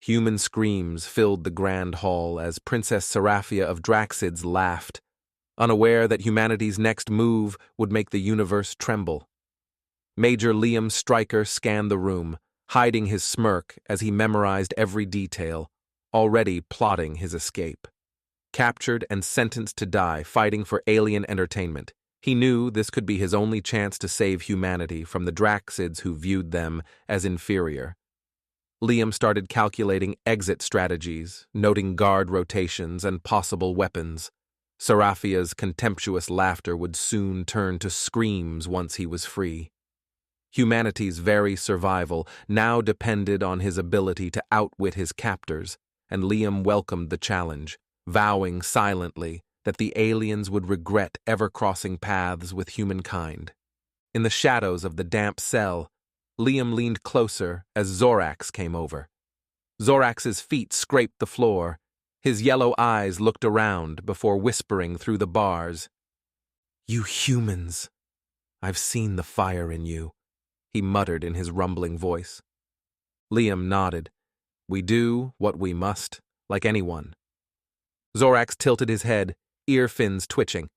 Human screams filled the grand hall as Princess Seraphia of Draxids laughed, unaware that humanity's next move would make the universe tremble. Major Liam Stryker scanned the room, hiding his smirk as he memorized every detail, already plotting his escape. Captured and sentenced to die fighting for alien entertainment, he knew this could be his only chance to save humanity from the Draxids who viewed them as inferior. Liam started calculating exit strategies, noting guard rotations and possible weapons. Seraphia's contemptuous laughter would soon turn to screams once he was free. Humanity's very survival now depended on his ability to outwit his captors, and Liam welcomed the challenge, vowing silently that the aliens would regret ever crossing paths with humankind. In the shadows of the damp cell, Liam leaned closer as Zorax came over. Zorax's feet scraped the floor. His yellow eyes looked around before whispering through the bars. "You humans! I've seen the fire in you," he muttered in his rumbling voice. Liam nodded. "We do what we must, like anyone." Zorax tilted his head, ear fins twitching.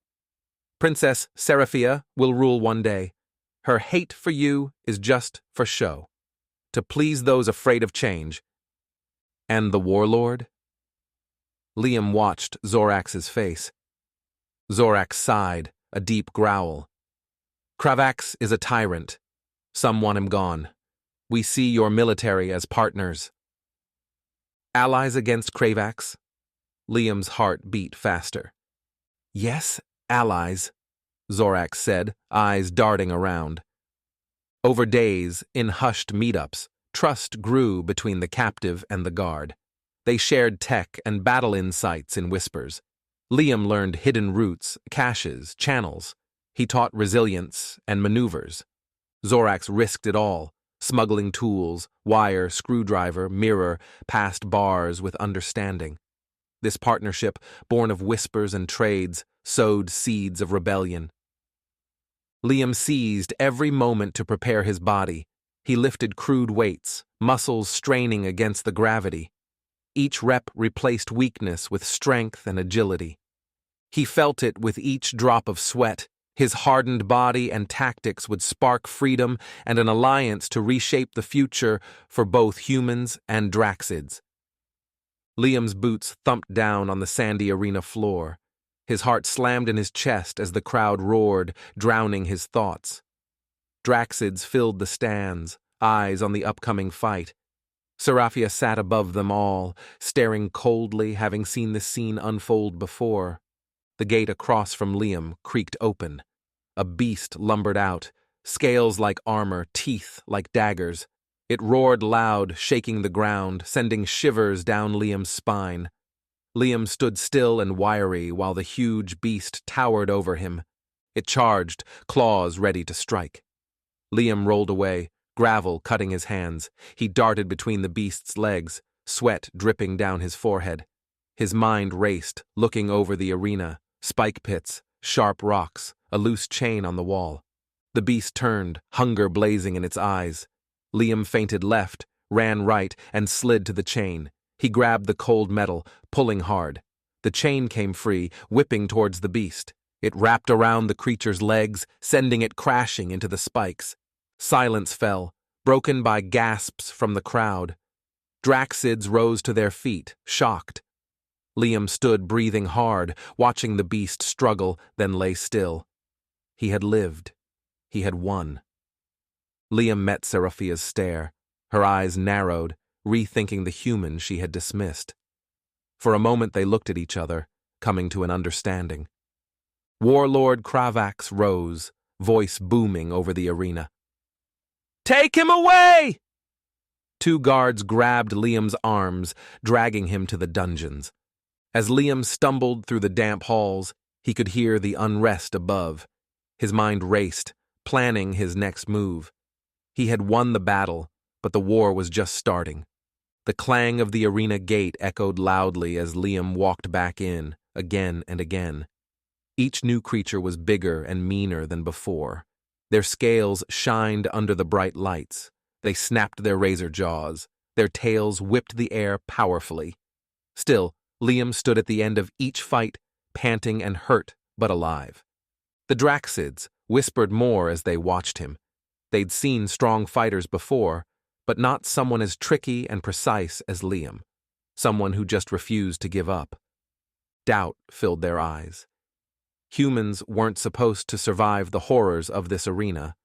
"Princess Seraphia will rule one day. Her hate for you is just for show, to please those afraid of change." "And the warlord?" Liam watched Zorax's face. Zorax sighed, a deep growl. "Kravax is a tyrant. Some want him gone. We see your military as partners." "Allies against Kravax?" Liam's heart beat faster. "Yes, allies," Zorax said, eyes darting around. Over days, in hushed meetups, trust grew between the captive and the guard. They shared tech and battle insights in whispers. Liam learned hidden routes, caches, channels. He taught resilience and maneuvers. Zorax risked it all, smuggling tools, wire, screwdriver, mirror, past bars with understanding. This partnership, born of whispers and trades, sowed seeds of rebellion. Liam seized every moment to prepare his body. He lifted crude weights, muscles straining against the gravity. Each rep replaced weakness with strength and agility. He felt it with each drop of sweat. His hardened body and tactics would spark freedom and an alliance to reshape the future for both humans and Draxids. Liam's boots thumped down on the sandy arena floor. His heart slammed in his chest as the crowd roared, drowning his thoughts. Draxids filled the stands, eyes on the upcoming fight. Seraphia sat above them all, staring coldly, having seen this scene unfold before. The gate across from Liam creaked open. A beast lumbered out, scales like armor, teeth like daggers. It roared loud, shaking the ground, sending shivers down Liam's spine. Liam stood still and wiry while the huge beast towered over him. It charged, claws ready to strike. Liam rolled away, gravel cutting his hands. He darted between the beast's legs, sweat dripping down his forehead. His mind raced, looking over the arena, spike pits, sharp rocks, a loose chain on the wall. The beast turned, hunger blazing in its eyes. Liam feinted left, ran right, and slid to the chain. He grabbed the cold metal, pulling hard. The chain came free, whipping towards the beast. It wrapped around the creature's legs, sending it crashing into the spikes. Silence fell, broken by gasps from the crowd. Draxids rose to their feet, shocked. Liam stood breathing hard, watching the beast struggle, then lay still. He had lived. He had won. Liam met Seraphia's stare. Her eyes narrowed, rethinking the human she had dismissed. For a moment they looked at each other, coming to an understanding. Warlord Kravax rose, voice booming over the arena. "Take him away!" Two guards grabbed Liam's arms, dragging him to the dungeons. As Liam stumbled through the damp halls, he could hear the unrest above. His mind raced, planning his next move. He had won the battle, but the war was just starting. The clang of the arena gate echoed loudly as Liam walked back in, again and again. Each new creature was bigger and meaner than before. Their scales shined under the bright lights. They snapped their razor jaws. Their tails whipped the air powerfully. Still, Liam stood at the end of each fight, panting and hurt, but alive. The Draxids whispered more as they watched him. They'd seen strong fighters before, but not someone as tricky and precise as Liam. Someone who just refused to give up. Doubt filled their eyes. Humans weren't supposed to survive the horrors of this arena.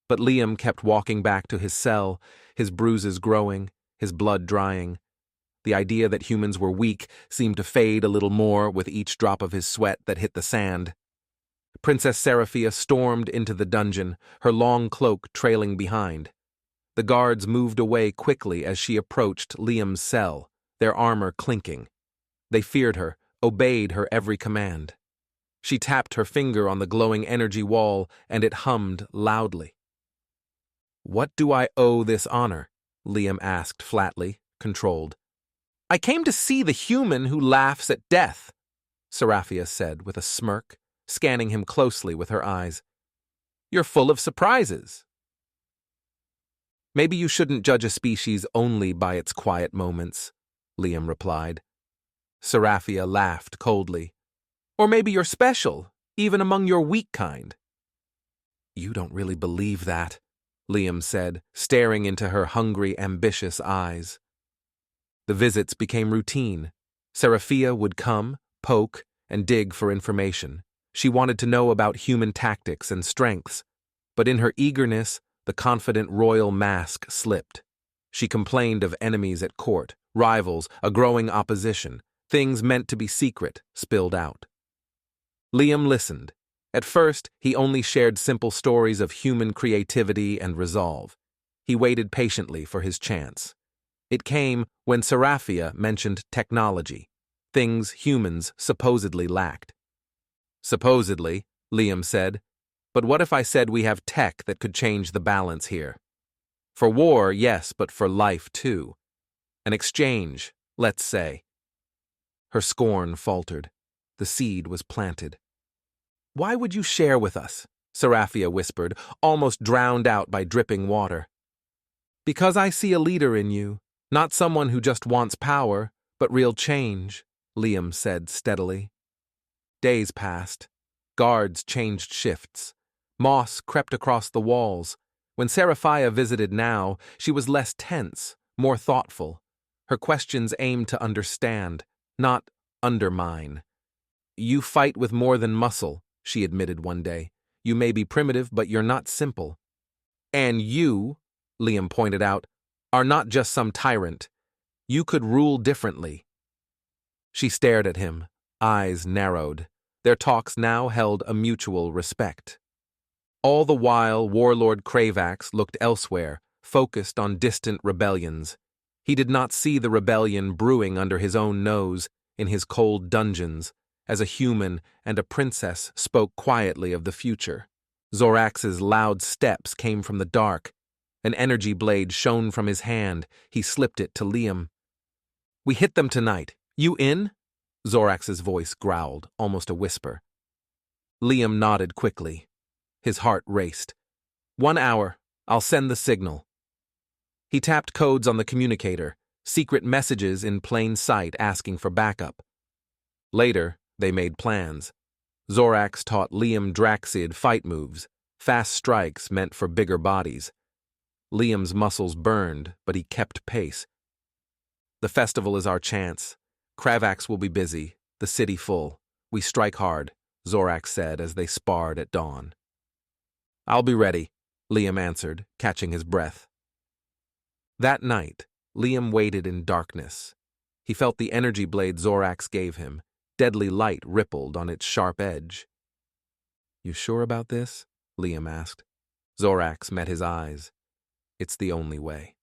But Liam kept walking back to his cell, his bruises growing, his blood drying. The idea that humans were weak seemed to fade a little more with each drop of his sweat that hit the sand. Princess Seraphia stormed into the dungeon, her long cloak trailing behind. The guards moved away quickly as she approached Liam's cell, their armor clinking. They feared her, obeyed her every command. She tapped her finger on the glowing energy wall, and it hummed loudly. "What do I owe this honor?" Liam asked flatly, controlled. "I came to see the human who laughs at death," Seraphia said with a smirk, scanning him closely with her eyes. "You're full of surprises." "Maybe you shouldn't judge a species only by its quiet moments," Liam replied. Seraphia laughed coldly. "Or maybe you're special, even among your weak kind." "You don't really believe that," Liam said, staring into her hungry, ambitious eyes. The visits became routine. Seraphia would come, poke, and dig for information. She wanted to know about human tactics and strengths, but in her eagerness, the confident royal mask slipped. She complained of enemies at court, rivals, a growing opposition, things meant to be secret, spilled out. Liam listened. At first, he only shared simple stories of human creativity and resolve. He waited patiently for his chance. It came when Seraphia mentioned technology, things humans supposedly lacked. "Supposedly," Liam said, "but what if I said we have tech that could change the balance here? For war, yes, but for life too. An exchange, let's say." Her scorn faltered. The seed was planted. "Why would you share with us?" Seraphia whispered, almost drowned out by dripping water. "Because I see a leader in you, not someone who just wants power, but real change," Liam said steadily. Days passed. Guards changed shifts. Moss crept across the walls. When Seraphia visited now, she was less tense, more thoughtful. Her questions aimed to understand, not undermine. "You fight with more than muscle," she admitted one day. "You may be primitive, but you're not simple. And you," Liam pointed out, "are not just some tyrant. You could rule differently." She stared at him, eyes narrowed. Their talks now held a mutual respect. All the while, Warlord Kravax looked elsewhere, focused on distant rebellions. He did not see the rebellion brewing under his own nose, in his cold dungeons, as a human and a princess spoke quietly of the future. Zorax's loud steps came from the dark. An energy blade shone from his hand. He slipped it to Liam. "We hit them tonight. You in?" Zorax's voice growled, almost a whisper. Liam nodded quickly. His heart raced. 1 hour. I'll send the signal." He tapped codes on the communicator, secret messages in plain sight asking for backup. Later, they made plans. Zorax taught Liam Draxid fight moves, fast strikes meant for bigger bodies. Liam's muscles burned, but he kept pace. "The festival is our chance. Kravax will be busy, the city full. We strike hard," Zorax said as they sparred at dawn. "I'll be ready," Liam answered, catching his breath. That night, Liam waited in darkness. He felt the energy blade Zorax gave him. Deadly light rippled on its sharp edge. "You sure about this?" Liam asked. Zorax met his eyes. "It's the only way."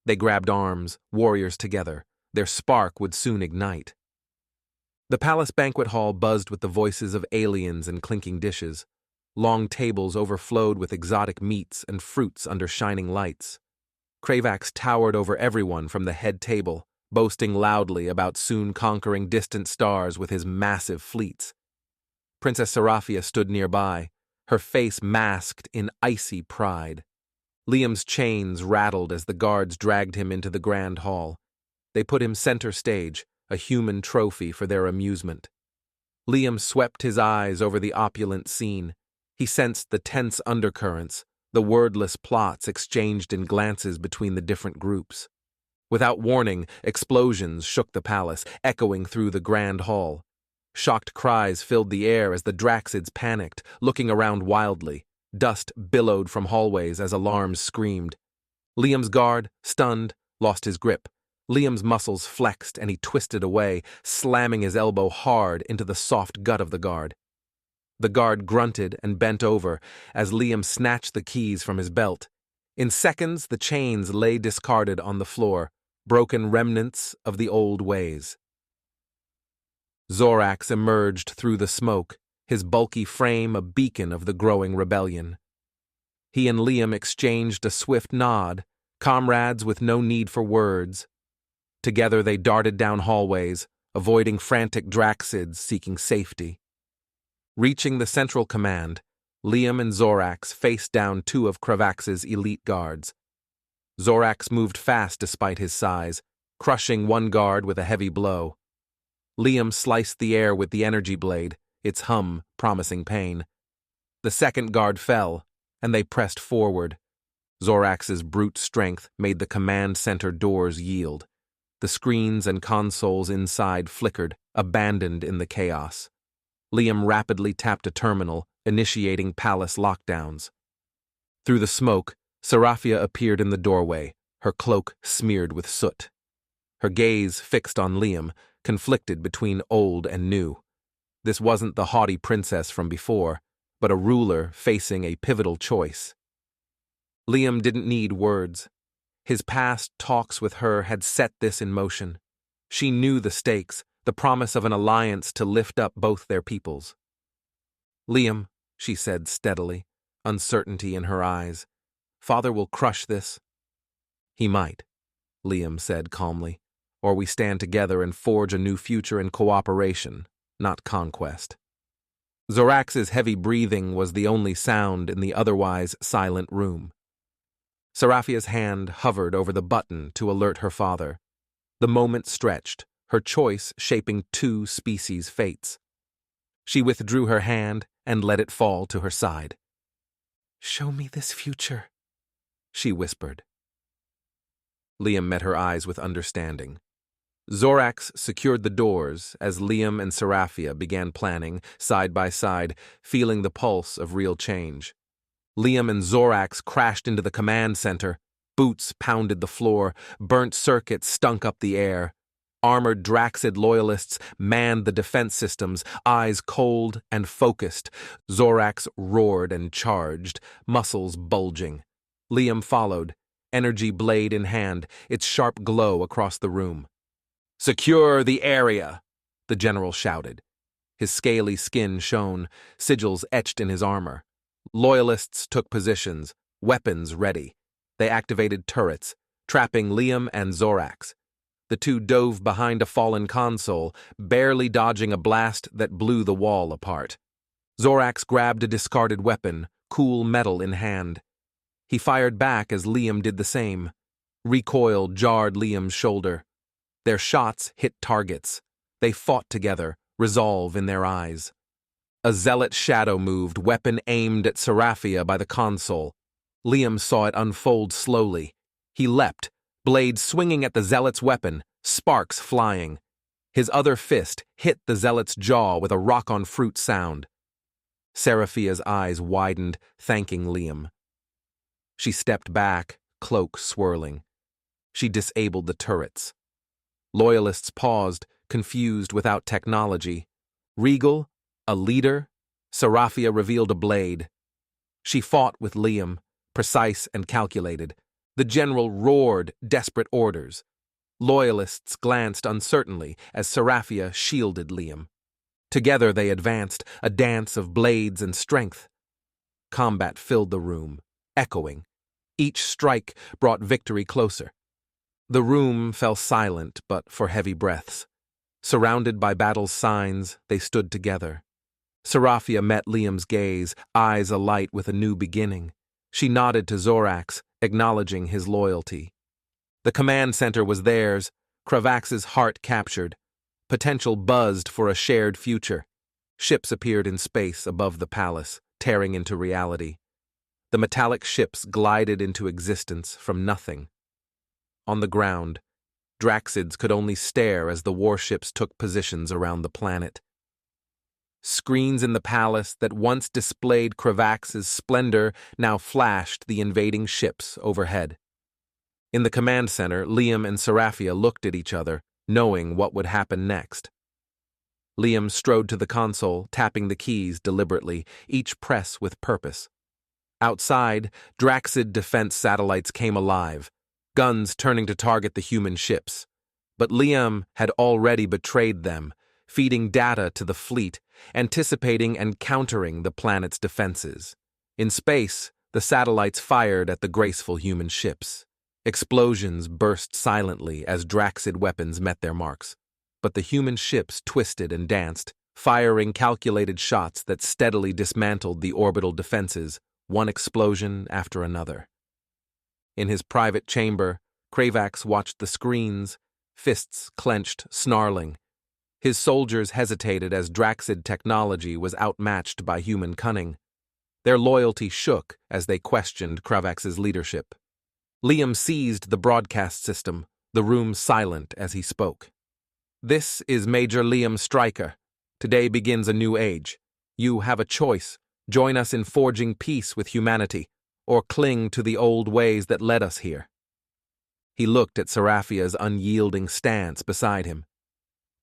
They grabbed arms, warriors together. Their spark would soon ignite. The palace banquet hall buzzed with the voices of aliens and clinking dishes. Long tables overflowed with exotic meats and fruits under shining lights. Kravax towered over everyone from the head table, boasting loudly about soon conquering distant stars with his massive fleets. Princess Seraphia stood nearby, her face masked in icy pride. Liam's chains rattled as the guards dragged him into the grand hall. They put him center stage, a human trophy for their amusement. Liam swept his eyes over the opulent scene. He sensed the tense undercurrents, the wordless plots exchanged in glances between the different groups. Without warning, explosions shook the palace, echoing through the grand hall. Shocked cries filled the air as the Draxids panicked, looking around wildly. Dust billowed from hallways as alarms screamed. Liam's guard, stunned, lost his grip. Liam's muscles flexed and he twisted away, slamming his elbow hard into the soft gut of the guard. The guard grunted and bent over as Liam snatched the keys from his belt. In seconds, the chains lay discarded on the floor, broken remnants of the old ways. Zorax emerged through the smoke, his bulky frame a beacon of the growing rebellion. He and Liam exchanged a swift nod, comrades with no need for words. Together they darted down hallways, avoiding frantic Draxids seeking safety. Reaching the central command, Liam and Zorax faced down two of Kravax's elite guards. Zorax moved fast despite his size, crushing one guard with a heavy blow. Liam sliced the air with the energy blade, its hum promising pain. The second guard fell, and they pressed forward. Zorax's brute strength made the command center doors yield. The screens and consoles inside flickered, abandoned in the chaos. Liam rapidly tapped a terminal, initiating palace lockdowns. Through the smoke, Seraphia appeared in the doorway, her cloak smeared with soot. Her gaze fixed on Liam, conflicted between old and new. This wasn't the haughty princess from before, but a ruler facing a pivotal choice. Liam didn't need words. His past talks with her had set this in motion. She knew the stakes, the promise of an alliance to lift up both their peoples. "Liam," she said steadily, uncertainty in her eyes, "Father will crush this." "He might," Liam said calmly, "or we stand together and forge a new future in cooperation, not conquest." Zorax's heavy breathing was the only sound in the otherwise silent room. Seraphia's hand hovered over the button to alert her father. The moment stretched, her choice shaping two species' fates. She withdrew her hand and let it fall to her side. "Show me this future," she whispered. Liam met her eyes with understanding. Zorax secured the doors as Liam and Seraphia began planning, side by side, feeling the pulse of real change. Liam and Zorax crashed into the command center. Boots pounded the floor, burnt circuits stunk up the air. Armored Draxid loyalists manned the defense systems, eyes cold and focused. Zorax roared and charged, muscles bulging. Liam followed, energy blade in hand, its sharp glow across the room. "Secure the area," the general shouted. His scaly skin shone, sigils etched in his armor. Loyalists took positions, weapons ready. They activated turrets, trapping Liam and Zorax. The two dove behind a fallen console, barely dodging a blast that blew the wall apart. Zorax grabbed a discarded weapon, cool metal in hand. He fired back as Liam did the same. Recoil jarred Liam's shoulder. Their shots hit targets. They fought together, resolve in their eyes. A zealot shadow moved, weapon aimed at Seraphia by the console. Liam saw it unfold slowly. He leapt, blade swinging at the zealot's weapon, sparks flying. His other fist hit the zealot's jaw with a rock-on-fruit sound. Seraphia's eyes widened, thanking Liam. She stepped back, cloak swirling. She disabled the turrets. Loyalists paused, confused without technology. Regal, a leader, Seraphia revealed a blade. She fought with Liam, precise and calculated. The general roared desperate orders. Loyalists glanced uncertainly as Seraphia shielded Liam. Together they advanced, a dance of blades and strength. Combat filled the room, echoing. Each strike brought victory closer. The room fell silent but for heavy breaths. Surrounded by battle's signs, they stood together. Seraphia met Liam's gaze, eyes alight with a new beginning. She nodded to Zorax, acknowledging his loyalty. The command center was theirs, Kravax's heart captured. Potential buzzed for a shared future. Ships appeared in space above the palace, tearing into reality. The metallic ships glided into existence from nothing. On the ground, Draxids could only stare as the warships took positions around the planet. Screens in the palace that once displayed Kravax's splendor now flashed the invading ships overhead. In the command center, Liam and Seraphia looked at each other, knowing what would happen next. Liam strode to the console, tapping the keys deliberately, each press with purpose. Outside, Draxid defense satellites came alive, guns turning to target the human ships. But Liam had already betrayed them, feeding data to the fleet, anticipating and countering the planet's defenses. In space, the satellites fired at the graceful human ships. Explosions burst silently as Draxid weapons met their marks. But the human ships twisted and danced, firing calculated shots that steadily dismantled the orbital defenses, one explosion after another. In his private chamber, Kravax watched the screens, fists clenched, snarling. His soldiers hesitated as Draxid technology was outmatched by human cunning. Their loyalty shook as they questioned Kravax's leadership. Liam seized the broadcast system, the room silent as he spoke. "This is Major Liam Stryker. Today begins a new age. You have a choice. Join us in forging peace with humanity, or cling to the old ways that led us here." He looked at Seraphia's unyielding stance beside him.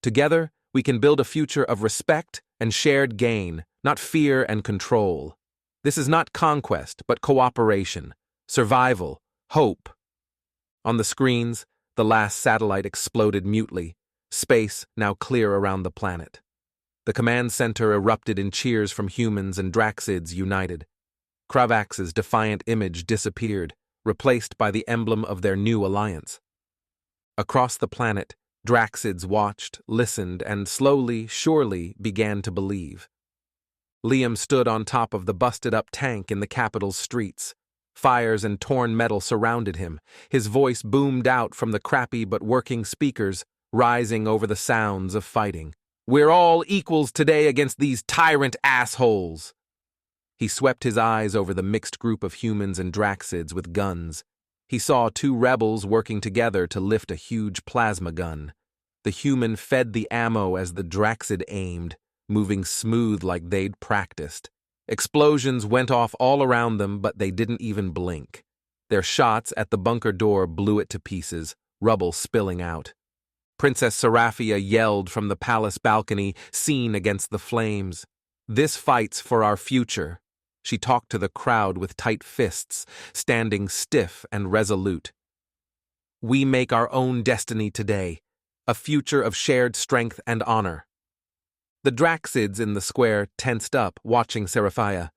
"Together, we can build a future of respect and shared gain, not fear and control. This is not conquest, but cooperation, survival, hope." On the screens, the last satellite exploded mutely, space now clear around the planet. The command center erupted in cheers from humans and Draxids united. Kravax's defiant image disappeared, replaced by the emblem of their new alliance. Across the planet, Draxids watched, listened, and slowly, surely began to believe. Liam stood on top of the busted-up tank in the capital's streets. Fires and torn metal surrounded him. His voice boomed out from the crappy but working speakers, rising over the sounds of fighting. "We're all equals today against these tyrant assholes." He swept his eyes over the mixed group of humans and Draxids with guns. He saw two rebels working together to lift a huge plasma gun. The human fed the ammo as the Draxid aimed, moving smooth like they'd practiced. Explosions went off all around them, but they didn't even blink. Their shots at the bunker door blew it to pieces, rubble spilling out. Princess Seraphia yelled from the palace balcony, seen against the flames. "This fight's for our future." She talked to the crowd with tight fists, standing stiff and resolute. "We make our own destiny today, a future of shared strength and honor." The Draxids in the square tensed up, watching Seraphia.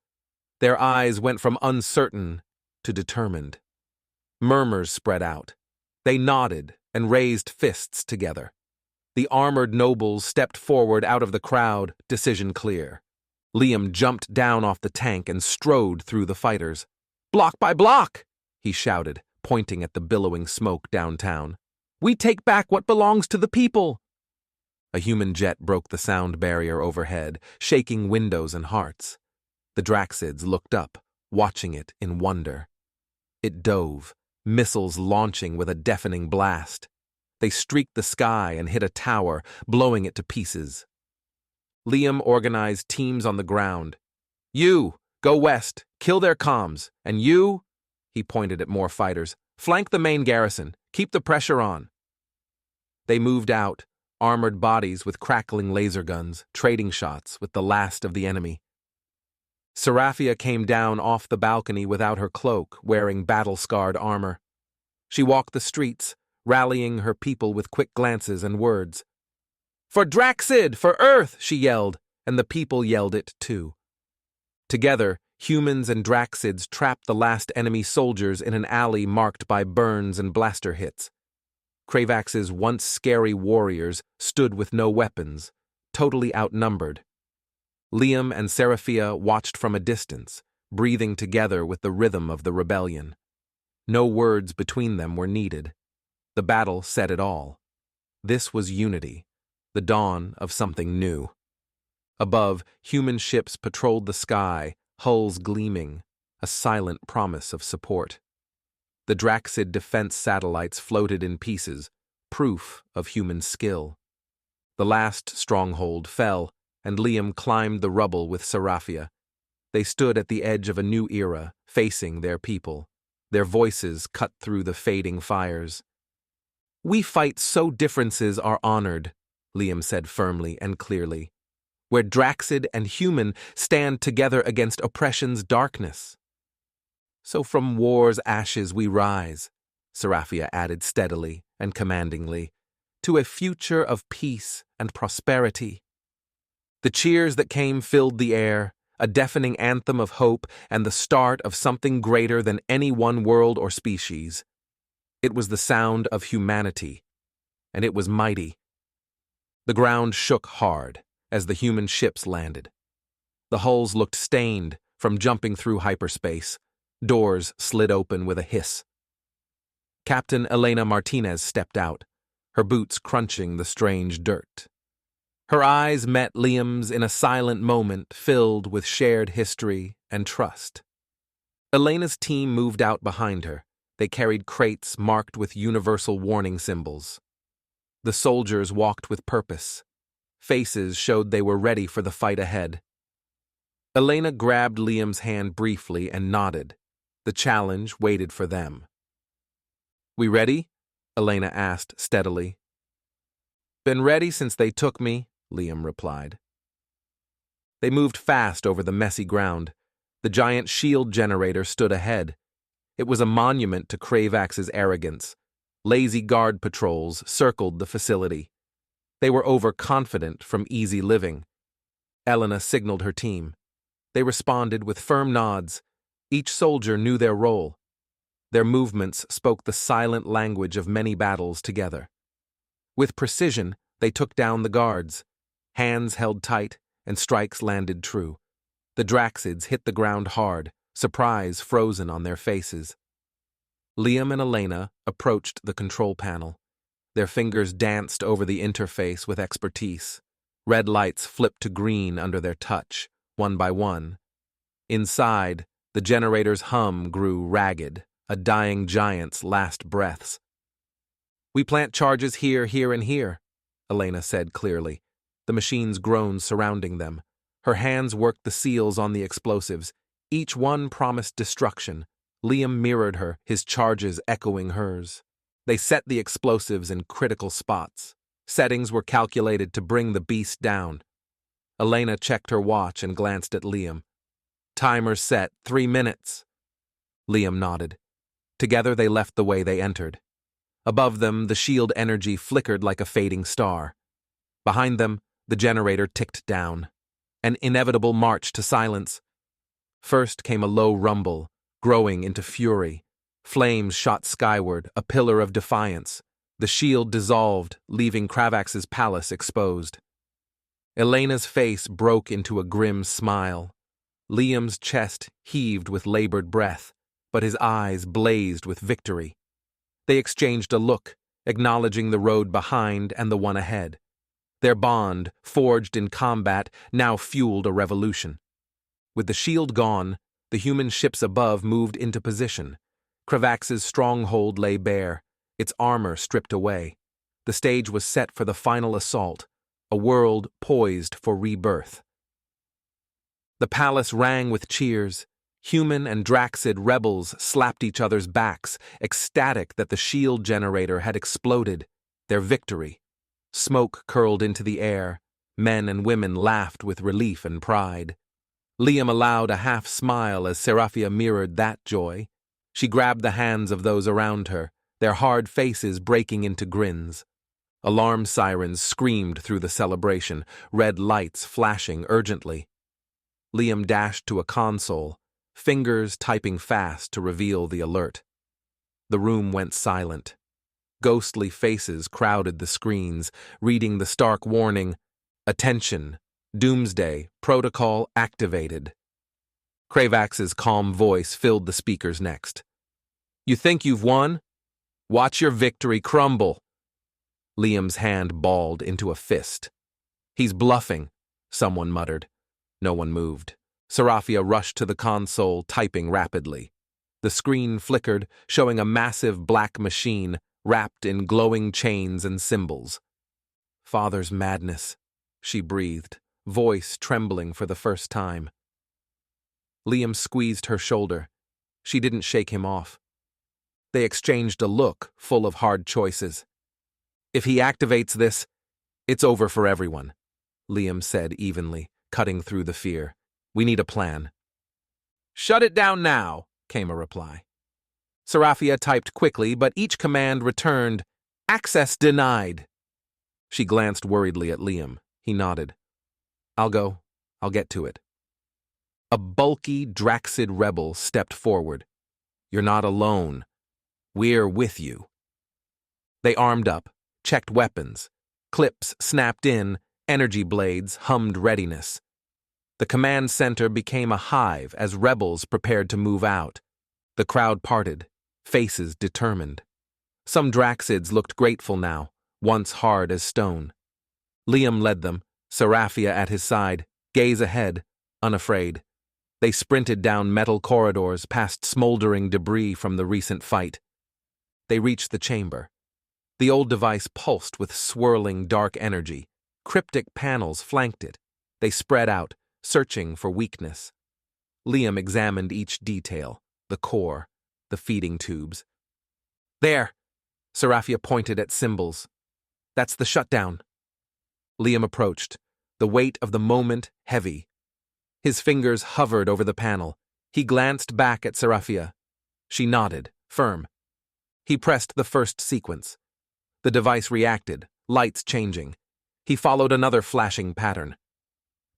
Their eyes went from uncertain to determined. Murmurs spread out. They nodded and raised fists together. The armored nobles stepped forward out of the crowd, decision clear. Liam jumped down off the tank and strode through the fighters. "Block by block!" he shouted, pointing at the billowing smoke downtown. "We take back what belongs to the people!" A human jet broke the sound barrier overhead, shaking windows and hearts. The Draxids looked up, watching it in wonder. It dove, missiles launching with a deafening blast. They streaked the sky and hit a tower, blowing it to pieces. Liam organized teams on the ground. "You, go west, kill their comms, and you," he pointed at more fighters, "flank the main garrison, keep the pressure on." They moved out, armored bodies with crackling laser guns, trading shots with the last of the enemy. Seraphia came down off the balcony without her cloak, wearing battle-scarred armor. She walked the streets, rallying her people with quick glances and words. "For Draxid! For Earth!" she yelled, and the people yelled it too. Together, humans and Draxids trapped the last enemy soldiers in an alley marked by burns and blaster hits. Kravax's once scary warriors stood with no weapons, totally outnumbered. Liam and Seraphia watched from a distance, breathing together with the rhythm of the rebellion. No words between them were needed. The battle said it all. This was unity, the dawn of something new. Above, human ships patrolled the sky, hulls gleaming, a silent promise of support. The Draxid defense satellites floated in pieces, proof of human skill. The last stronghold fell, and Liam climbed the rubble with Seraphia. They stood at the edge of a new era, facing their people. Their voices cut through the fading fires. "We fight so differences are honored," Liam said firmly and clearly, "where Draxid and human stand together against oppression's darkness." "So from war's ashes we rise," Seraphia added steadily and commandingly, "to a future of peace and prosperity." The cheers that came filled the air, a deafening anthem of hope and the start of something greater than any one world or species. It was the sound of humanity, and it was mighty. The ground shook hard as the human ships landed. The hulls looked stained from jumping through hyperspace. Doors slid open with a hiss. Captain Elena Martinez stepped out, her boots crunching the strange dirt. Her eyes met Liam's in a silent moment filled with shared history and trust. Elena's team moved out behind her. They carried crates marked with universal warning symbols. The soldiers walked with purpose. Faces showed they were ready for the fight ahead. Elena grabbed Liam's hand briefly and nodded. The challenge waited for them. "We ready?" Elena asked steadily. "Been ready since they took me," Liam replied. They moved fast over the messy ground. The giant shield generator stood ahead. It was a monument to Kravax's arrogance. Lazy guard patrols circled the facility. They were overconfident from easy living. Elena signaled her team. They responded with firm nods. Each soldier knew their role. Their movements spoke the silent language of many battles together. With precision, they took down the guards. Hands held tight, and strikes landed true. The Draxids hit the ground hard, surprise frozen on their faces. Liam and Elena approached the control panel. Their fingers danced over the interface with expertise. Red lights flipped to green under their touch, one by one. Inside, the generator's hum grew ragged, a dying giant's last breaths. "We plant charges here, here, and here," Elena said clearly. The machines groaned surrounding them. Her hands worked the seals on the explosives. Each one promised destruction. Liam mirrored her, his charges echoing hers. They set the explosives in critical spots. Settings were calculated to bring the beast down. Elena checked her watch and glanced at Liam. "Timer set, 3 minutes." Liam nodded. Together they left the way they entered. Above them, the shield energy flickered like a fading star. Behind them, the generator ticked down. An inevitable march to silence. First came a low rumble, growing into fury. Flames shot skyward, a pillar of defiance. The shield dissolved, leaving Kravax's palace exposed. Elena's face broke into a grim smile. Liam's chest heaved with labored breath, but his eyes blazed with victory. They exchanged a look, acknowledging the road behind and the one ahead. Their bond, forged in combat, now fueled a revolution. With the shield gone, the human ships above moved into position. Kravax's stronghold lay bare, its armor stripped away. The stage was set for the final assault, a world poised for rebirth. The palace rang with cheers. Human and Draxid rebels slapped each other's backs, ecstatic that the shield generator had exploded, their victory. Smoke curled into the air. Men and women laughed with relief and pride. Liam allowed a half smile as Seraphia mirrored that joy. She grabbed the hands of those around her, their hard faces breaking into grins. Alarm sirens screamed through the celebration, red lights flashing urgently. Liam dashed to a console, fingers typing fast to reveal the alert. The room went silent. Ghostly faces crowded the screens, reading the stark warning, "Attention, Doomsday, protocol activated." Kravax's calm voice filled the speakers next. You think you've won? Watch your victory crumble. Liam's hand balled into a fist. He's bluffing, someone muttered. No one moved. Sarafia rushed to the console, typing rapidly. The screen flickered, showing a massive black machine wrapped in glowing chains and symbols. Father's madness, she breathed, voice trembling for the first time. Liam squeezed her shoulder. She didn't shake him off. They exchanged a look full of hard choices. If he activates this, it's over for everyone, Liam said evenly, cutting through the fear. We need a plan. Shut it down now, came a reply. Sarafia typed quickly, but each command returned, access denied. She glanced worriedly at Liam. He nodded. I'll go. I'll get to it. A bulky Draxid rebel stepped forward. You're not alone. We're with you. They armed up, checked weapons. Clips snapped in, energy blades hummed readiness. The command center became a hive as rebels prepared to move out. The crowd parted, faces determined. Some Draxids looked grateful now, once hard as stone. Liam led them, Sarafia at his side, gaze ahead, unafraid. They sprinted down metal corridors past smoldering debris from the recent fight. They reached the chamber. The old device pulsed with swirling dark energy. Cryptic panels flanked it. They spread out, searching for weakness. Liam examined each detail, the core, the feeding tubes. There! Sarafia pointed at symbols. That's the shutdown. Liam approached, the weight of the moment heavy. His fingers hovered over the panel. He glanced back at Sarafia. She nodded, firm. He pressed the first sequence. The device reacted, lights changing. He followed another flashing pattern.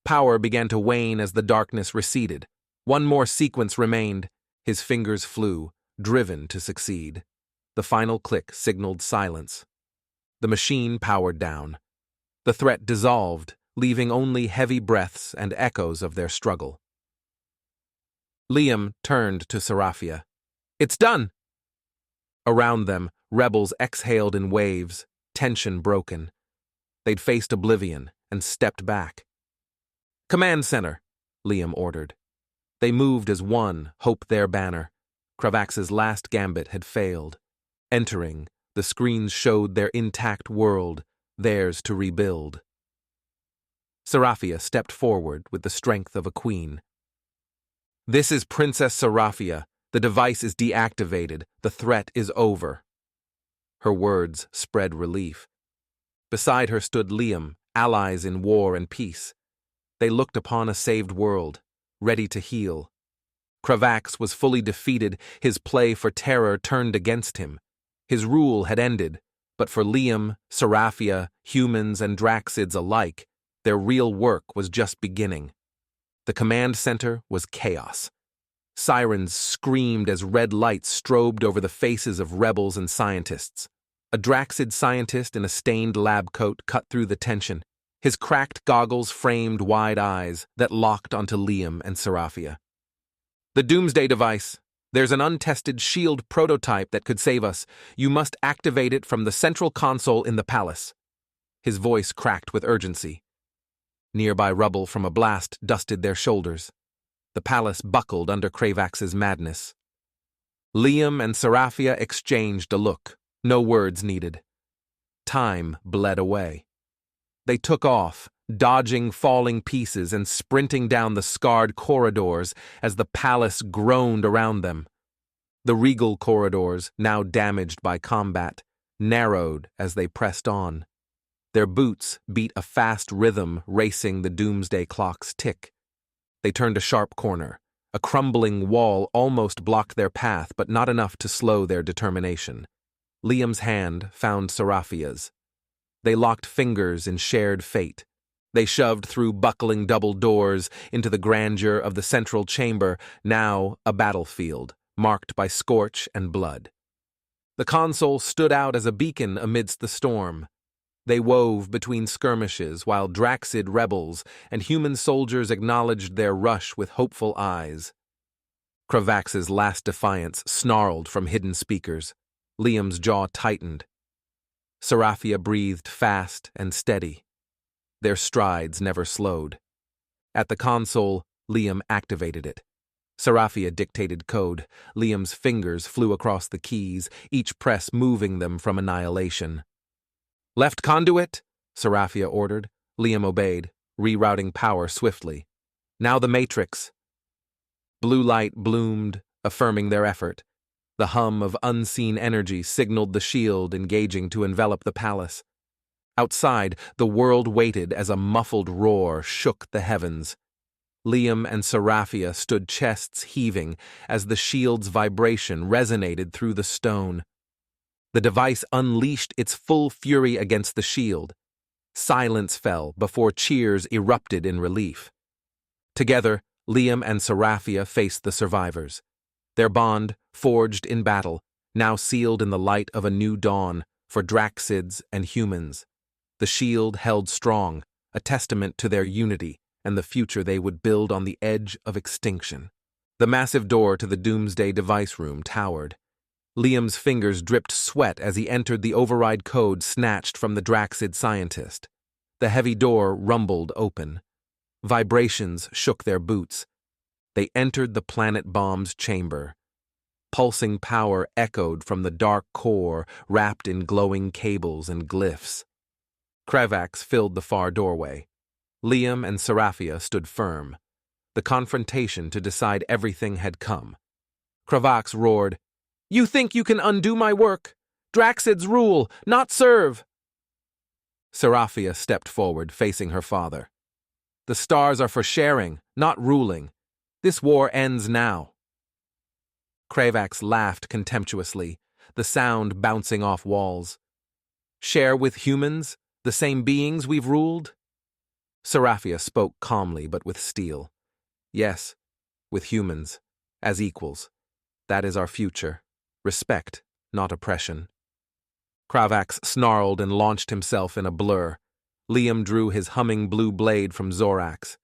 Power began to wane as the darkness receded. One more sequence remained. His fingers flew, driven to succeed. The final click signaled silence. The machine powered down. The threat dissolved, leaving only heavy breaths and echoes of their struggle. Liam turned to Sarafia. It's done! Around them, rebels exhaled in waves, tension broken. They'd faced oblivion and stepped back. Command center, Liam ordered. They moved as one, hope their banner. Kravax's last gambit had failed. Entering, the screens showed their intact world, theirs to rebuild. Sarafia stepped forward with the strength of a queen. This is Princess Sarafia. The device is deactivated. The threat is over. Her words spread relief. Beside her stood Liam, allies in war and peace. They looked upon a saved world, ready to heal. Kravax was fully defeated, his play for terror turned against him. His rule had ended, but for Liam, Sarafia, humans, and Draxids alike, their real work was just beginning. The command center was chaos. Sirens screamed as red lights strobed over the faces of rebels and scientists. A Draxid scientist in a stained lab coat cut through the tension. His cracked goggles framed wide eyes that locked onto Liam and Sarafia. The Doomsday device. There's an untested shield prototype that could save us. You must activate it from the central console in the palace. His voice cracked with urgency. Nearby rubble from a blast dusted their shoulders. The palace buckled under Kravax's madness. Liam and Sarafia exchanged a look. No words needed. Time bled away. They took off, dodging falling pieces and sprinting down the scarred corridors as the palace groaned around them. The regal corridors, now damaged by combat, narrowed as they pressed on. Their boots beat a fast rhythm racing the doomsday clock's tick. They turned a sharp corner. A crumbling wall almost blocked their path, but not enough to slow their determination. Liam's hand found Sarafia's. They locked fingers in shared fate. They shoved through buckling double doors into the grandeur of the central chamber, now a battlefield, marked by scorch and blood. The console stood out as a beacon amidst the storm. They wove between skirmishes while Draxid rebels and human soldiers acknowledged their rush with hopeful eyes. Kravax's last defiance snarled from hidden speakers. Liam's jaw tightened. Seraphia breathed fast and steady. Their strides never slowed. At the console, Liam activated it. Seraphia dictated code. Liam's fingers flew across the keys, each press moving them from annihilation. "Left conduit," Seraphia ordered. Liam obeyed, rerouting power swiftly. "Now the matrix." Blue light bloomed, affirming their effort. The hum of unseen energy signaled the shield engaging to envelop the palace. Outside, the world waited as a muffled roar shook the heavens. Liam and Seraphia stood chests heaving as the shield's vibration resonated through the stone. The device unleashed its full fury against the shield. Silence fell before cheers erupted in relief. Together, Liam and Seraphia faced the survivors. Their bond, forged in battle, now sealed in the light of a new dawn for Draxids and humans. The shield held strong, a testament to their unity and the future they would build on the edge of extinction. The massive door to the Doomsday device room towered. Liam's fingers dripped sweat as he entered the override code snatched from the Draxid scientist. The heavy door rumbled open. Vibrations shook their boots. They entered the planet bomb's chamber. Pulsing power echoed from the dark core wrapped in glowing cables and glyphs. Kravax filled the far doorway. Liam and Seraphia stood firm. The confrontation to decide everything had come. Kravax roared, "You think you can undo my work? Draxids rule, not serve!" Seraphia stepped forward, facing her father. "The stars are for sharing, not ruling. This war ends now." Kravax laughed contemptuously, the sound bouncing off walls. "Share with humans, the same beings we've ruled?" Seraphia spoke calmly but with steel. "Yes, with humans, as equals. That is our future. Respect, not oppression." Kravax snarled and launched himself in a blur. Liam drew his humming blue blade from Zorax.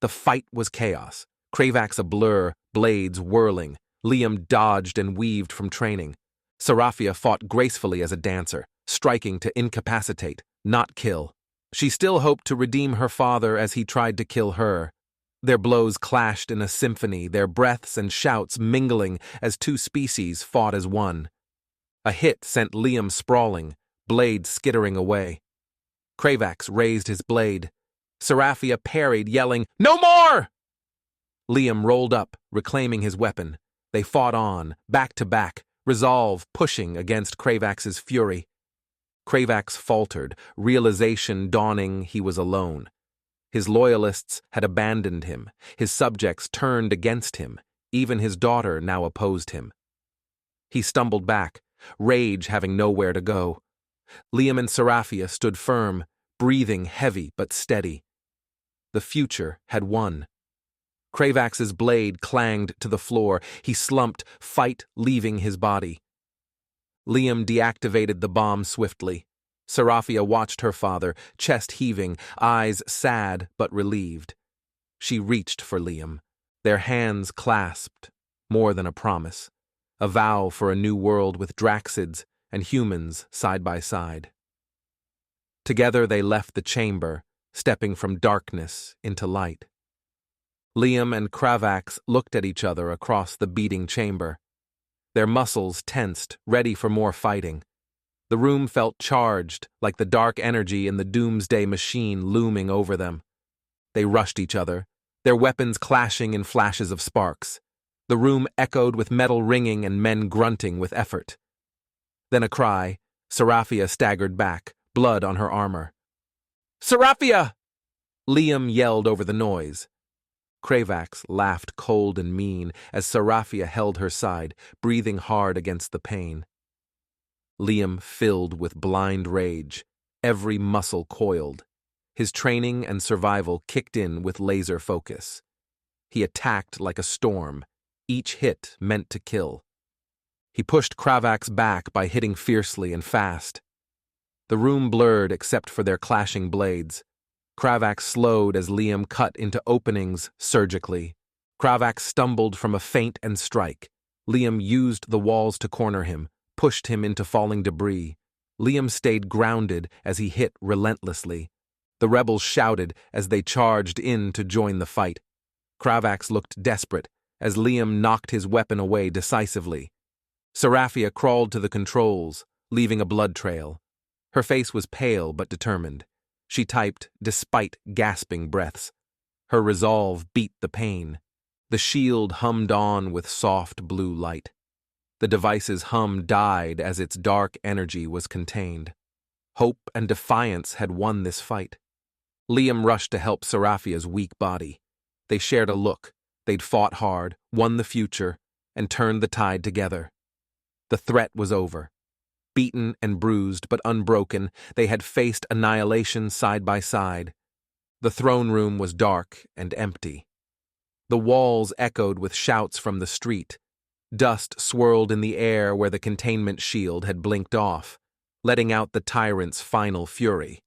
The fight was chaos. Kravax a blur, blades whirling. Liam dodged and weaved from training. Seraphia fought gracefully as a dancer, striking to incapacitate, not kill. She still hoped to redeem her father as he tried to kill her. Their blows clashed in a symphony, their breaths and shouts mingling as two species fought as one. A hit sent Liam sprawling, blade skittering away. Kravax raised his blade. Seraphia parried, yelling, "No more!" Liam rolled up, reclaiming his weapon. They fought on, back to back, resolve pushing against Kravax's fury. Kravax faltered, realization dawning he was alone. His loyalists had abandoned him, his subjects turned against him, even his daughter now opposed him. He stumbled back, rage having nowhere to go. Liam and Seraphia stood firm, breathing heavy but steady. The future had won. Kravax's blade clanged to the floor. He slumped, fight leaving his body. Liam deactivated the bomb swiftly. Seraphia watched her father, chest heaving, eyes sad but relieved. She reached for Liam. Their hands clasped, more than a promise. A vow for a new world with Draxids and humans side by side. Together they left the chamber, stepping from darkness into light. Liam and Kravax looked at each other across the beating chamber. Their muscles tensed, ready for more fighting. The room felt charged, like the dark energy in the doomsday machine looming over them. They rushed each other, their weapons clashing in flashes of sparks. The room echoed with metal ringing and men grunting with effort. Then a cry. Seraphia staggered back, blood on her armor. "Seraphia!" Liam yelled over the noise. Kravax laughed cold and mean as Seraphia held her side, breathing hard against the pain. Liam filled with blind rage, every muscle coiled. His training and survival kicked in with laser focus. He attacked like a storm, each hit meant to kill. He pushed Kravax back by hitting fiercely and fast. The room blurred except for their clashing blades. Kravax slowed as Liam cut into openings surgically. Kravak stumbled from a feint and strike. Liam used the walls to corner him, pushed him into falling debris. Liam stayed grounded as he hit relentlessly. The rebels shouted as they charged in to join the fight. Kravak looked desperate as Liam knocked his weapon away decisively. Seraphia crawled to the controls, leaving a blood trail. Her face was pale but determined. She typed despite gasping breaths. Her resolve beat the pain. The shield hummed on with soft blue light. The device's hum died as its dark energy was contained. Hope and defiance had won this fight. Liam rushed to help Seraphia's weak body. They shared a look. They'd fought hard, won the future, and turned the tide together. The threat was over. Beaten and bruised but unbroken, they had faced annihilation side by side. The throne room was dark and empty. The walls echoed with shouts from the street. Dust swirled in the air where the containment shield had blinked off, letting out the tyrant's final fury.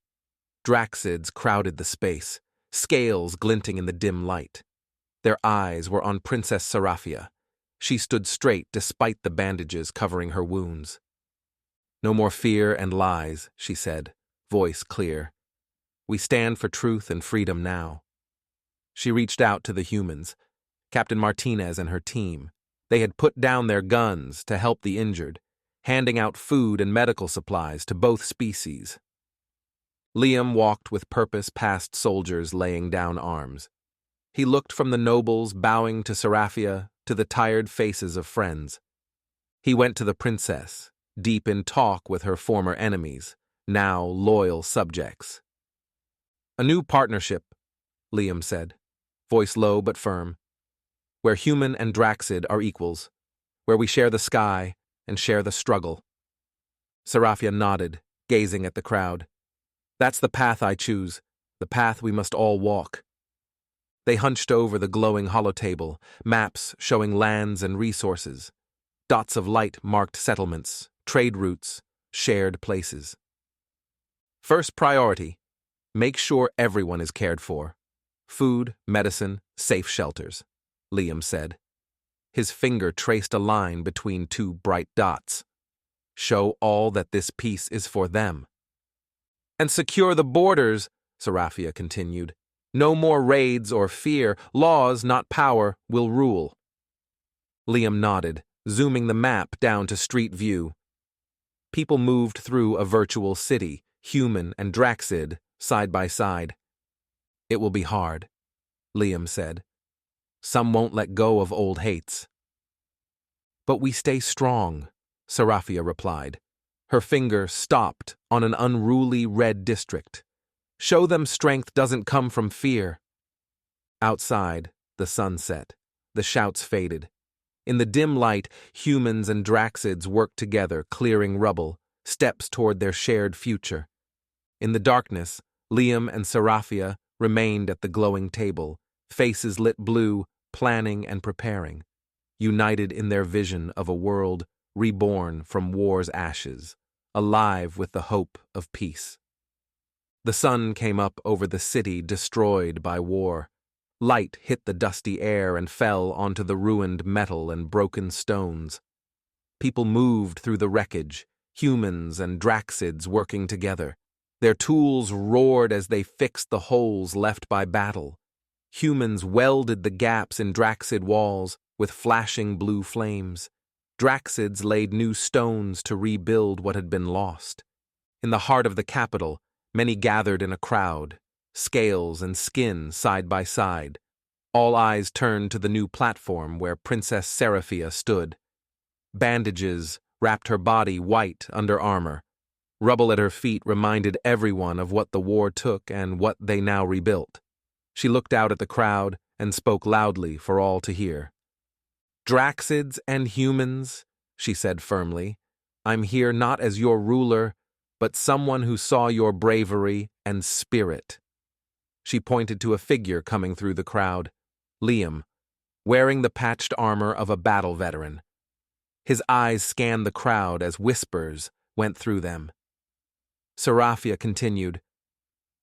Draxids crowded the space, scales glinting in the dim light. Their eyes were on Princess Seraphia. She stood straight despite the bandages covering her wounds. "No more fear and lies," she said, voice clear. "We stand for truth and freedom now." She reached out to the humans, Captain Martinez and her team. They had put down their guns to help the injured, handing out food and medical supplies to both species. Liam walked with purpose past soldiers laying down arms. He looked from the nobles bowing to Seraphia to the tired faces of friends. He went to the princess, deep in talk with her former enemies, now loyal subjects. "A new partnership," Liam said, voice low but firm, "where human and Draxid are equals, where we share the sky and share the struggle." Seraphia nodded, gazing at the crowd. "That's the path I choose, the path we must all walk." They hunched over the glowing holotable, maps showing lands and resources. Dots of light marked settlements, trade routes, shared places. "First priority, make sure everyone is cared for. Food, medicine, safe shelters," Liam said. His finger traced a line between two bright dots. "Show all that this peace is for them." "And secure the borders," Seraphia continued. "No more raids or fear. Laws, not power, will rule." Liam nodded, zooming the map down to street view. People moved through a virtual city, human and Draxid, side by side. "It will be hard," Liam said. "Some won't let go of old hates." "But we stay strong," Seraphia replied. Her finger stopped on an unruly red district. "Show them strength doesn't come from fear." Outside, the sun set. The shouts faded. In the dim light, humans and Draxids worked together, clearing rubble, steps toward their shared future. In the darkness, Liam and Seraphia remained at the glowing table, faces lit blue, planning and preparing, united in their vision of a world reborn from war's ashes, alive with the hope of peace. The sun came up over the city destroyed by war. Light hit the dusty air and fell onto the ruined metal and broken stones. People moved through the wreckage, humans and Draxids working together. Their tools roared as they fixed the holes left by battle. Humans welded the gaps in Draxid walls with flashing blue flames. Draxids laid new stones to rebuild what had been lost. In the heart of the capital, many gathered in a crowd, scales and skin side by side. All eyes turned to the new platform where Princess Seraphia stood. Bandages wrapped her body white under armor. Rubble at her feet reminded everyone of what the war took and what they now rebuilt. She looked out at the crowd and spoke loudly for all to hear. "Draxids and humans," she said firmly, "I'm here not as your ruler, but someone who saw your bravery and spirit." She pointed to a figure coming through the crowd, Liam, wearing the patched armor of a battle veteran. His eyes scanned the crowd as whispers went through them. Seraphia continued,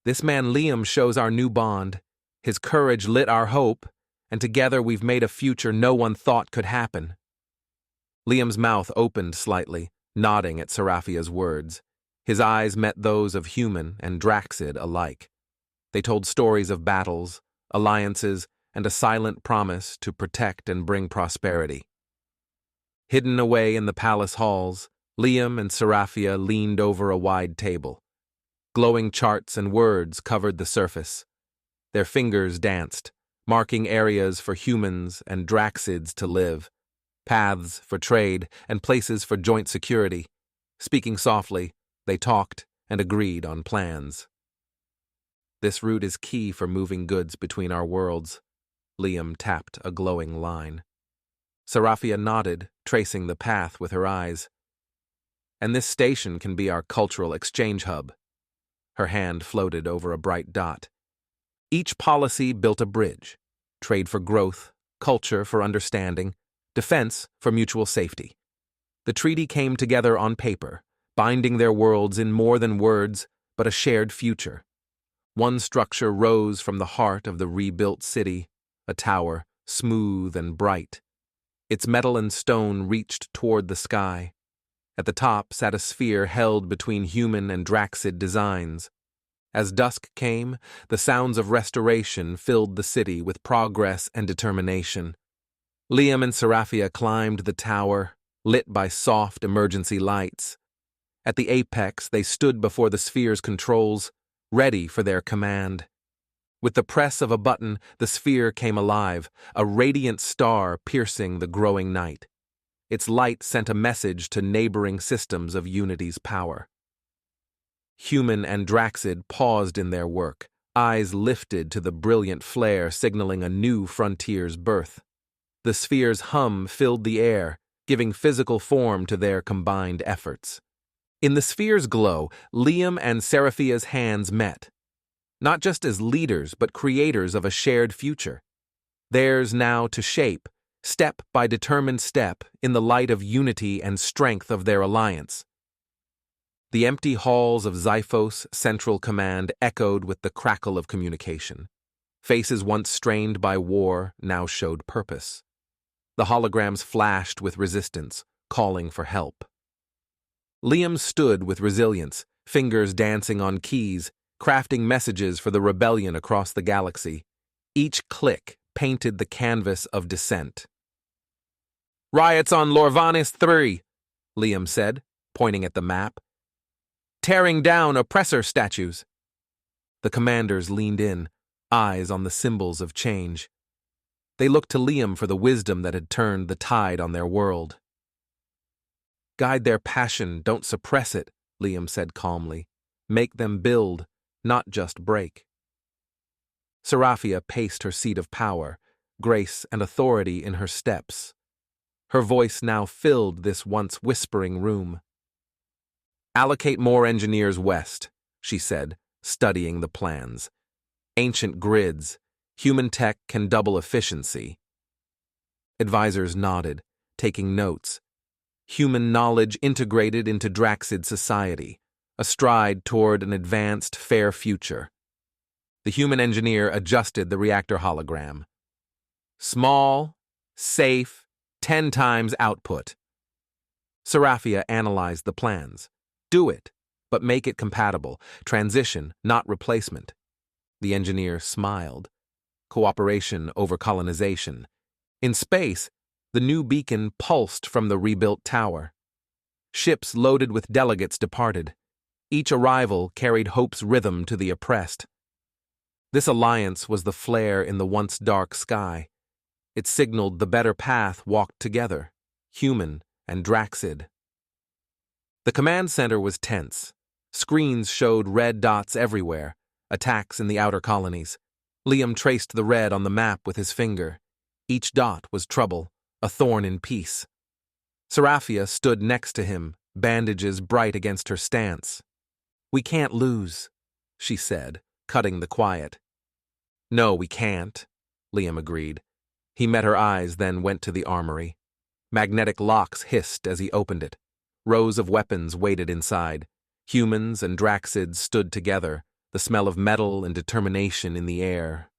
"This man Liam shows our new bond. His courage lit our hope, and together we've made a future no one thought could happen." Liam's mouth opened slightly, nodding at Seraphia's words. His eyes met those of human and Draxid alike. They told stories of battles, alliances, and a silent promise to protect and bring prosperity. Hidden away in the palace halls, Liam and Seraphia leaned over a wide table. Glowing charts and words covered the surface. Their fingers danced, marking areas for humans and Draxids to live, paths for trade, and places for joint security. Speaking softly, they talked and agreed on plans. "This route is key for moving goods between our worlds." Liam tapped a glowing line. Seraphia nodded, tracing the path with her eyes. "And this station can be our cultural exchange hub." Her hand floated over a bright dot. Each policy built a bridge: trade for growth, culture for understanding, defense for mutual safety. The treaty came together on paper, binding their worlds in more than words, but a shared future. One structure rose from the heart of the rebuilt city, a tower, smooth and bright. Its metal and stone reached toward the sky. At the top sat a sphere held between human and Draxid designs. As dusk came, the sounds of restoration filled the city with progress and determination. Liam and Seraphia climbed the tower, lit by soft emergency lights. At the apex, they stood before the sphere's controls, ready for their command. With the press of a button, the sphere came alive, a radiant star piercing the growing night. Its light sent a message to neighboring systems of Unity's power. Human and Draxid paused in their work, eyes lifted to the brilliant flare signaling a new frontier's birth. The sphere's hum filled the air, giving physical form to their combined efforts. In the sphere's glow, Liam and Seraphia's hands met. Not just as leaders, but creators of a shared future. Theirs now to shape, step by determined step, in the light of unity and strength of their alliance. The empty halls of Xiphos Central Command echoed with the crackle of communication. Faces once strained by war now showed purpose. The holograms flashed with resistance, calling for help. Liam stood with resilience, fingers dancing on keys, crafting messages for the rebellion across the galaxy. Each click painted the canvas of dissent. "Riots on Lorvanis 3, Liam said, pointing at the map. "Tearing down oppressor statues." The commanders leaned in, eyes on the symbols of change. They looked to Liam for the wisdom that had turned the tide on their world. "Guide their passion, don't suppress it," Liam said calmly. "Make them build, not just break." Seraphia paced her seat of power, grace and authority in her steps. Her voice now filled this once whispering room. "Allocate more engineers west," she said, studying the plans. "Ancient grids. Human tech can double efficiency." Advisors nodded, taking notes. Human knowledge integrated into Draxid society, a stride toward an advanced, fair future. The human engineer adjusted the reactor hologram. "Small, safe, 10 times output." Seraphia analyzed the plans. "Do it, but make it compatible. Transition, not replacement." The engineer smiled. Cooperation over colonization. In space, the new beacon pulsed from the rebuilt tower. Ships loaded with delegates departed. Each arrival carried hope's rhythm to the oppressed. This alliance was the flare in the once dark sky. It signaled the better path walked together, human and Draxid. The command center was tense. Screens showed red dots everywhere, attacks in the outer colonies. Liam traced the red on the map with his finger. Each dot was trouble, a thorn in peace. Seraphia stood next to him, bandages bright against her stance. "We can't lose," she said, cutting the quiet. "No, we can't," Liam agreed. He met her eyes, then went to the armory. Magnetic locks hissed as he opened it. Rows of weapons waited inside. Humans and Draxids stood together, the smell of metal and determination in the air.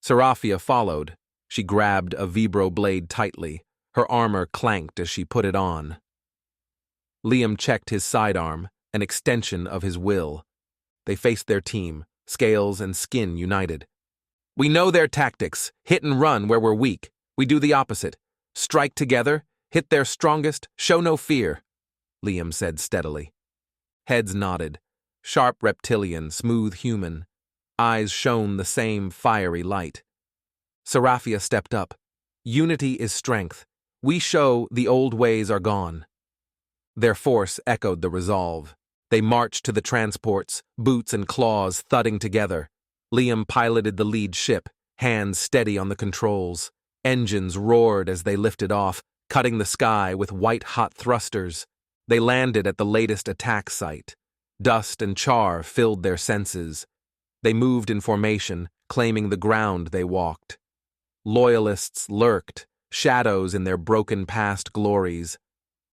Seraphia followed, She grabbed a vibro blade tightly. Her armor clanked as she put it on. Liam checked his sidearm, an extension of his will. They faced their team, scales and skin united. We know their tactics. Hit and run where we're weak. We do the opposite. Strike together, hit their strongest, show no fear, Liam said steadily. Heads nodded. Sharp reptilian, smooth human. Eyes shone the same fiery light. Seraphia stepped up. Unity is strength. We show the old ways are gone. Their force echoed the resolve. They marched to the transports, boots and claws thudding together. Liam piloted the lead ship, hands steady on the controls. Engines roared as they lifted off, cutting the sky with white-hot thrusters. They landed at the latest attack site. Dust and char filled their senses. They moved in formation, claiming the ground they walked. Loyalists lurked, shadows in their broken past glories.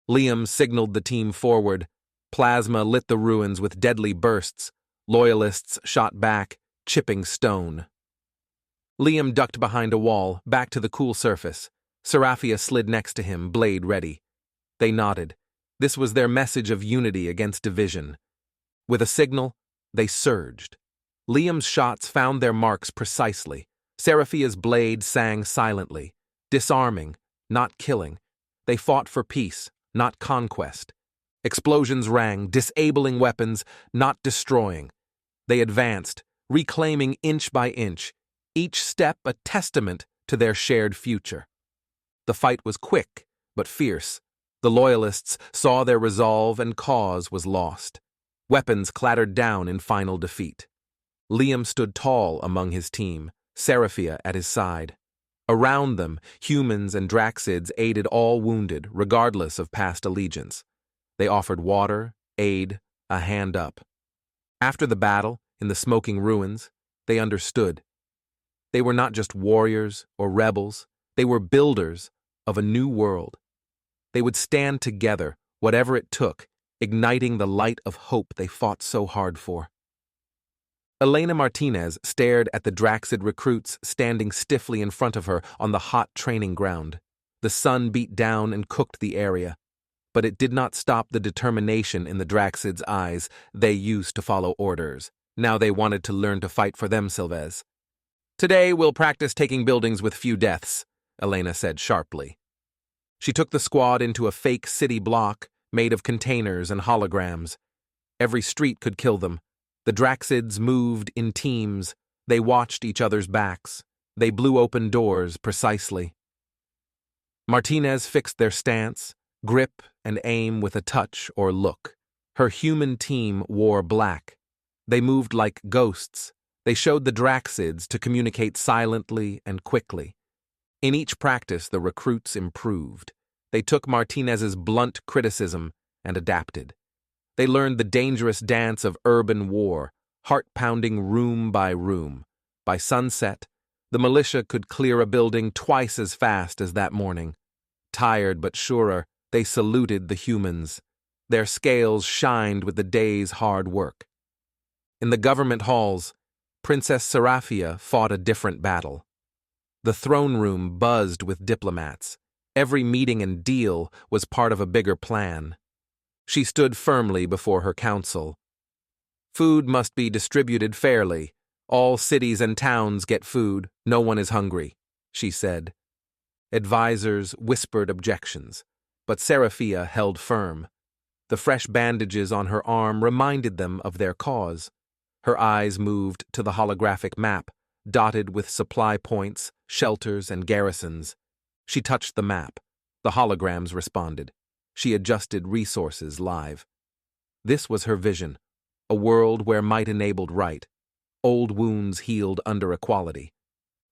Liam signaled the team forward. Plasma lit the ruins with deadly bursts. Loyalists shot back, chipping stone. Liam ducked behind a wall, back to the cool surface. Seraphia slid next to him, blade ready. They nodded. This was their message of unity against division. With a signal, they surged. Liam's shots found their marks precisely. Seraphia's blade sang silently, disarming, not killing. They fought for peace, not conquest. Explosions rang, disabling weapons, not destroying. They advanced, reclaiming inch by inch, each step a testament to their shared future. The fight was quick, but fierce. The Loyalists saw their resolve and cause was lost. Weapons clattered down in final defeat. Liam stood tall among his team, Seraphia at his side. Around them, humans and Draxids aided all wounded, regardless of past allegiance. They offered water, aid, a hand up. After the battle, in the smoking ruins, they understood. They were not just warriors or rebels, they were builders of a new world. They would stand together, whatever it took, igniting the light of hope they fought so hard for. Elena Martinez stared at the Draxid recruits standing stiffly in front of her on the hot training ground. The sun beat down and cooked the area, but it did not stop the determination in the Draxids' eyes. They used to follow orders. Now they wanted to learn to fight for themselves. Today we'll practice taking buildings with few deaths, Elena said sharply. She took the squad into a fake city block made of containers and holograms. Every street could kill them. The Draxids moved in teams. They watched each other's backs. They blew open doors precisely. Martinez fixed their stance, grip and aim with a touch or look. Her human team wore black. They moved like ghosts. They showed the Draxids to communicate silently and quickly. In each practice, the recruits improved. They took Martinez's blunt criticism and adapted. They learned the dangerous dance of urban war, heart-pounding room by room. By sunset, the militia could clear a building twice as fast as that morning. Tired but surer, they saluted the humans. Their scales shined with the day's hard work. In the government halls, Princess Seraphia fought a different battle. The throne room buzzed with diplomats. Every meeting and deal was part of a bigger plan. She stood firmly before her council. Food must be distributed fairly. All cities and towns get food. No one is hungry, she said. Advisors whispered objections, but Seraphia held firm. The fresh bandages on her arm reminded them of their cause. Her eyes moved to the holographic map, dotted with supply points, shelters, and garrisons. She touched the map. The holograms responded. She adjusted resources live. This was her vision, a world where might enabled right, old wounds healed under equality.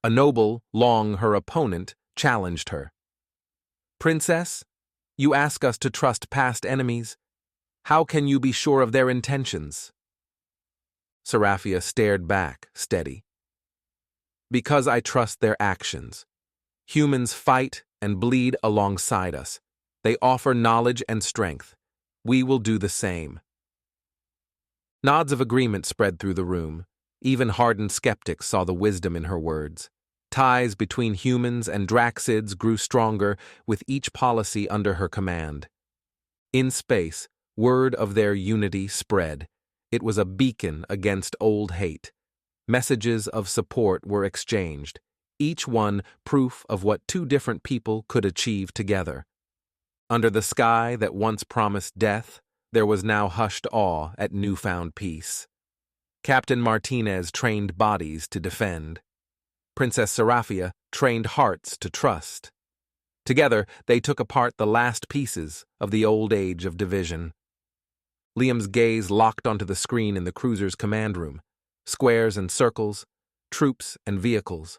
A noble, Long her opponent, challenged her. Princess, you ask us to trust past enemies. How can you be sure of their intentions? Seraphia stared back, steady. Because I trust their actions. Humans fight and bleed alongside us. They offer knowledge and strength. We will do the same. Nods of agreement spread through the room. Even hardened skeptics saw the wisdom in her words. Ties between humans and Draxids grew stronger with each policy under her command. In space, word of their unity spread. It was a beacon against old hate. Messages of support were exchanged, each one proof of what two different people could achieve together. Under the sky that once promised death, there was now hushed awe at newfound peace. Captain Martinez trained bodies to defend. Princess Seraphia trained hearts to trust. Together, they took apart the last pieces of the old age of division. Liam's gaze locked onto the screen in the cruiser's command room. Squares and circles, troops and vehicles.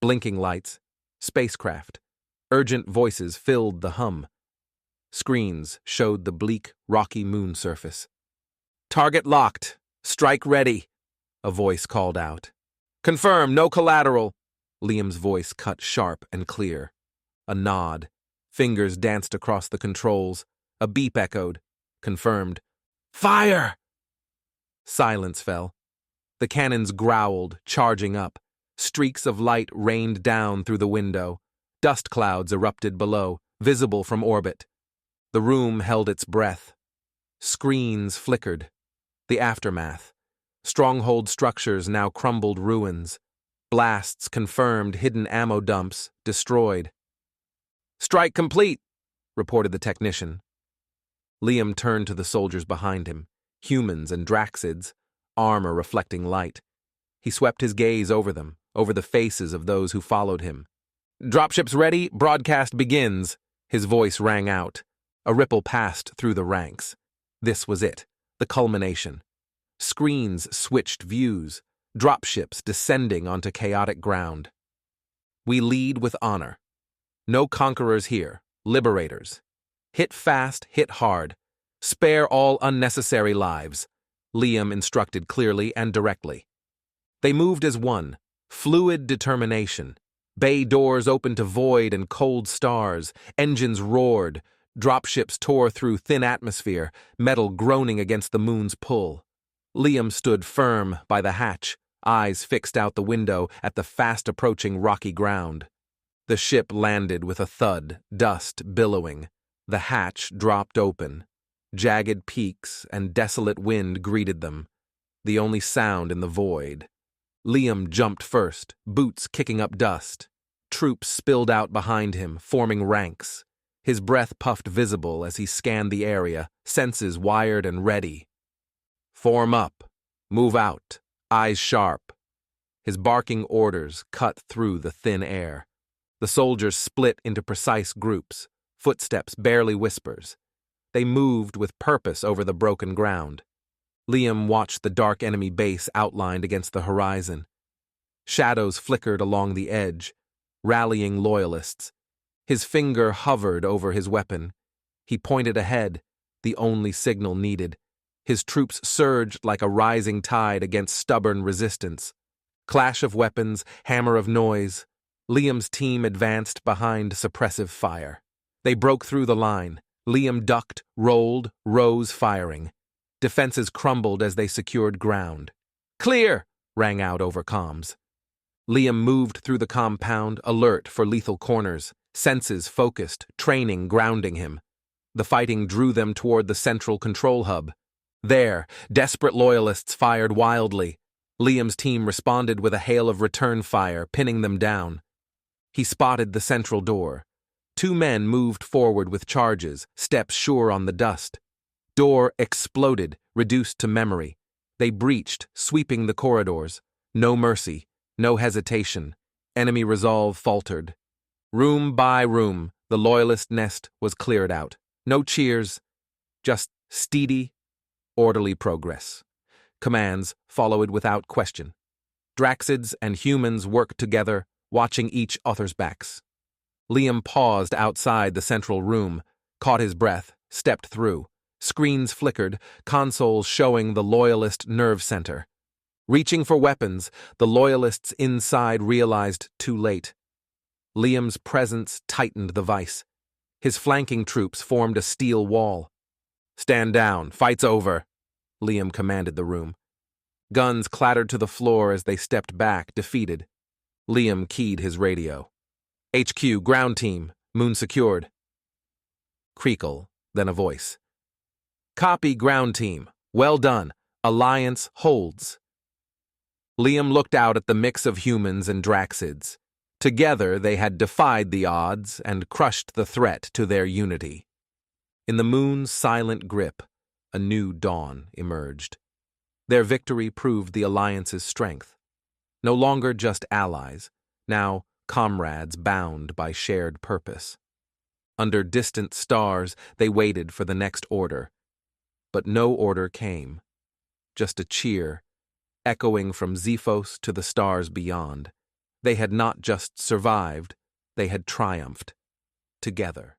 Blinking lights, spacecraft. Urgent voices filled the hum. Screens showed the bleak, rocky moon surface. "Target locked. Strike ready," a voice called out. "Confirm, no collateral." Liam's voice cut sharp and clear. A nod. Fingers danced across the controls. A beep echoed. Confirmed. "Fire!" Silence fell. The cannons growled, charging up. Streaks of light rained down through the window. Dust clouds erupted below, visible from orbit. The room held its breath. Screens flickered. The aftermath. Stronghold structures now crumbled ruins. Blasts confirmed hidden ammo dumps, destroyed. "Strike complete," reported the technician. Liam turned to the soldiers behind him, humans and Draxids, armor reflecting light. He swept his gaze over them, over the faces of those who followed him. "Dropships ready, broadcast begins," his voice rang out. A ripple passed through the ranks. This was it, the culmination. Screens switched views, dropships descending onto chaotic ground. "We lead with honor. No conquerors here, liberators. Hit fast, hit hard. Spare all unnecessary lives," Liam instructed clearly and directly. They moved as one, fluid determination. Bay doors opened to void and cold stars, engines roared, dropships tore through thin atmosphere, metal groaning against the moon's pull. Liam stood firm by the hatch, eyes fixed out the window at the fast-approaching rocky ground. The ship landed with a thud, dust billowing. The hatch dropped open. Jagged peaks and desolate wind greeted them, the only sound in the void. Liam jumped first, boots kicking up dust. Troops spilled out behind him, forming ranks. His breath puffed visible as he scanned the area, senses wired and ready. "Form up. Move out. Eyes sharp." His barking orders cut through the thin air. The soldiers split into precise groups, footsteps barely whispers. They moved with purpose over the broken ground. Liam watched the dark enemy base outlined against the horizon. Shadows flickered along the edge, rallying loyalists. His finger hovered over his weapon. He pointed ahead, the only signal needed. His troops surged like a rising tide against stubborn resistance. Clash of weapons, hammer of noise. Liam's team advanced behind suppressive fire. They broke through the line. Liam ducked, rolled, rose firing. Defenses crumbled as they secured ground. "Clear!" rang out over comms. Liam moved through the compound, alert for lethal corners, senses focused, training grounding him. The fighting drew them toward the central control hub. There, desperate loyalists fired wildly. Liam's team responded with a hail of return fire, pinning them down. He spotted the central door. Two men moved forward with charges, steps sure on the dust. Door exploded, reduced to memory. They breached, sweeping the corridors. No mercy, no hesitation. Enemy resolve faltered. Room by room, the loyalist nest was cleared out. No cheers, just steady, orderly progress. Commands followed without question. Draxids and humans worked together, watching each other's backs. Liam paused outside the central room, caught his breath, stepped through. Screens flickered, consoles showing the loyalist nerve center. Reaching for weapons, the loyalists inside realized too late. Liam's presence tightened the vice. His flanking troops formed a steel wall. "Stand down, fight's over," Liam commanded the room. Guns clattered to the floor as they stepped back, defeated. Liam keyed his radio. HQ, ground team, moon secured. Creakle, then a voice. Copy, ground team. Well done. Alliance holds. Liam looked out at the mix of humans and Draxids. Together they had defied the odds and crushed the threat to their unity. In the moon's silent grip, a new dawn emerged. Their victory proved the Alliance's strength. No longer just allies, now comrades bound by shared purpose. Under distant stars, they waited for the next order. But no order came. Just a cheer, echoing from Zephos to the stars beyond. They had not just survived, they had triumphed. Together.